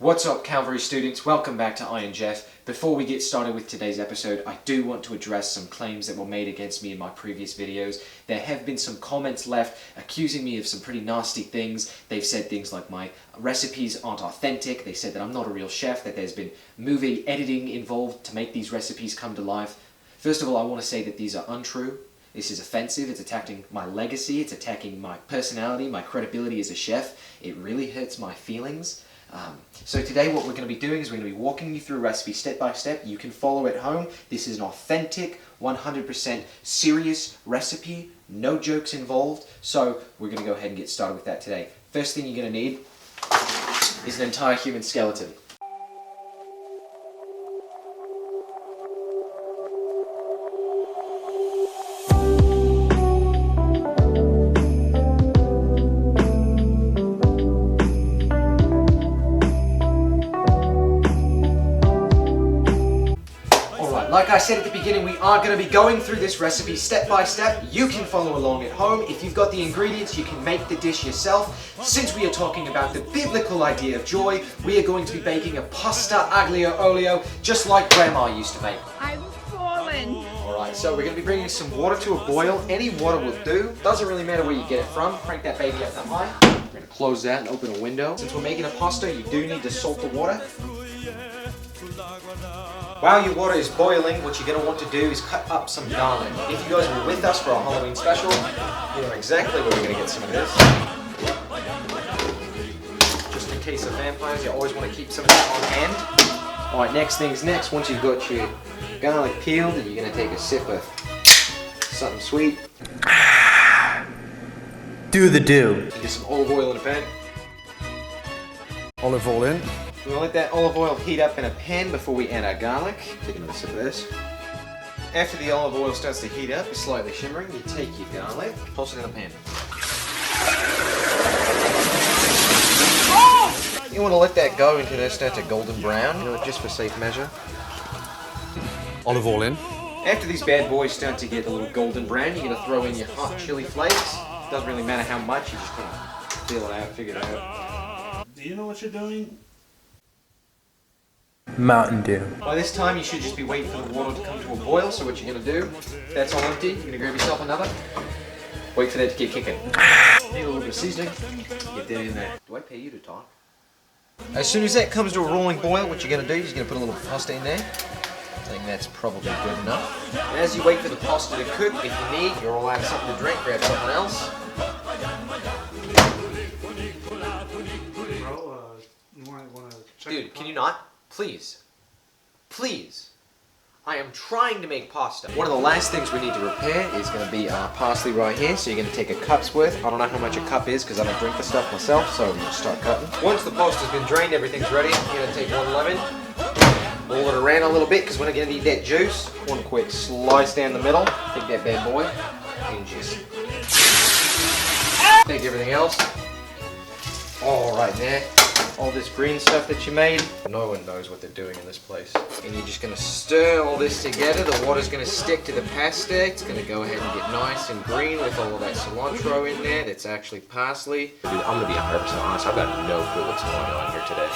What's up, Calvary students? Welcome back to Iron Jeff. Before we get started with today's episode, I do want to address some claims that were made against me in my previous videos. There have been some comments left accusing me of some pretty nasty things. They've said things like my recipes aren't authentic. They said that I'm not a real chef, that there's been movie editing involved to make these recipes come to life. First of all, I want to say that these are untrue. This is offensive, it's attacking my legacy, it's attacking my personality, my credibility as a chef. It really hurts my feelings. So today what we're going to be doing is we're going to be walking you through a recipe step by step. You can follow at home. This is an authentic, 100% serious recipe, no jokes involved. So we're going to go ahead and get started with that today. First thing you're going to need is an entire human skeleton. Like I said at the beginning, we are going to be going through this recipe step by step. You can follow along at home. If you've got the ingredients, you can make the dish yourself. Since we are talking about the biblical idea of joy, we are going to be baking a pasta aglio olio, just like Grandma used to make. I'm falling. Alright, so we're going to be bringing some water to a boil. Any water will do. Doesn't really matter where you get it from. Crank that baby up that high. We're going to close that and open a window. Since we're making a pasta, you do need to salt the water. While your water is boiling, what you're going to want to do is cut up some garlic. If you guys were with us for our Halloween special, you know exactly where we're going to get some of this. Just in case of vampires, you always want to keep some of that on hand. Alright, next thing's next. Once you've got your garlic peeled, you're going to take a sip of something sweet. Do the do. Get some olive oil in a pan. Olive oil in. We're going to let that olive oil heat up in a pan before we add our garlic. Take another sip of this. After the olive oil starts to heat up, it's slightly shimmering, you take your garlic, toss it in a pan. You want to let that go until it starts to golden brown, you know, just for safe measure. Olive oil in. After these bad boys start to get a little golden brown, you're going to throw in your hot chili flakes. Doesn't really matter how much, you just kind of feel it out, figure it out. Do you know what you're doing? Mountain Dew. By this time, you should just be waiting for the water to come to a boil, so what you're going to do, that's all empty, you're going to grab yourself another, wait for that to get kicking. Need a little bit of seasoning, get that in there. Do I pay you to talk? As soon as that comes to a rolling boil, what you're going to do is you're going to put a little pasta in there. I think that's probably good enough. And as you wait for the pasta to cook, if you need, you're all out of something to drink, grab something else. Bro, you want to check? Dude, can you not? Please. Please. I am trying to make pasta. One of the last things we need to repair is going to be our parsley right here. So you're going to take a cup's worth. I don't know how much a cup is because I don't drink the stuff myself, so you just start cutting. Once the pasta's been drained, everything's ready. You're going to take one lemon, roll it around a little bit because we're going to need that juice. One quick slice down the middle. Take that bad boy and just take everything else. All right there. All this green stuff that you made. No one knows what they're doing in this place. And you're just going to stir all this together. The water's going to stick to the pasta. It's going to go ahead and get nice and green with all of that cilantro in there. That's actually parsley. Dude, I'm going to be 100% honest. I've got no clue what's going on here today.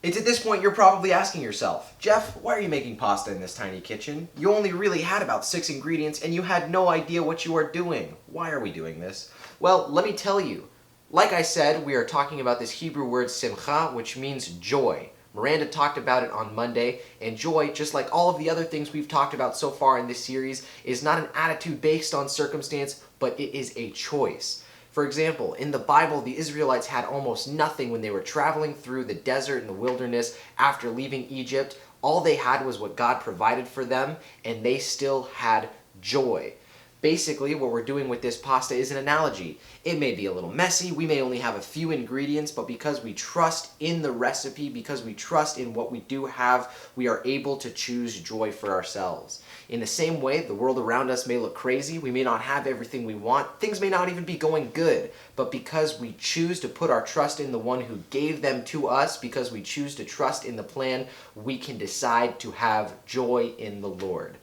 It's at this point you're probably asking yourself, Jeff, why are you making pasta in this tiny kitchen? You only really had about 6 ingredients and you had no idea what you are doing. Why are we doing this? Well, let me tell you. Like I said, we are talking about this Hebrew word simcha, which means joy. Miranda talked about it on Monday, and joy, just like all of the other things we've talked about so far in this series, is not an attitude based on circumstance, but it is a choice. For example, in the Bible, the Israelites had almost nothing when they were traveling through the desert and the wilderness after leaving Egypt. All they had was what God provided for them, and they still had joy. Basically, what we're doing with this pasta is an analogy. It may be a little messy, we may only have a few ingredients, but because we trust in the recipe, because we trust in what we do have, we are able to choose joy for ourselves. In the same way, the world around us may look crazy, we may not have everything we want, things may not even be going good, but because we choose to put our trust in the one who gave them to us, because we choose to trust in the plan, we can decide to have joy in the Lord.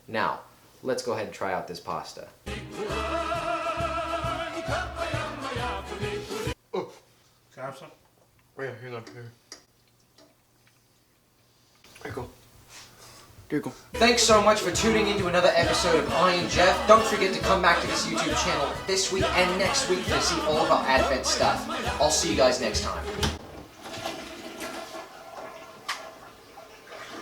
Now, let's go ahead and try out this pasta. Can I have some? Wait, hang on here. There you go. There you go. Thanks so much for tuning into another episode of Iron Jeff. Don't forget to come back to this YouTube channel this week and next week to see all of our Advent stuff. I'll see you guys next time.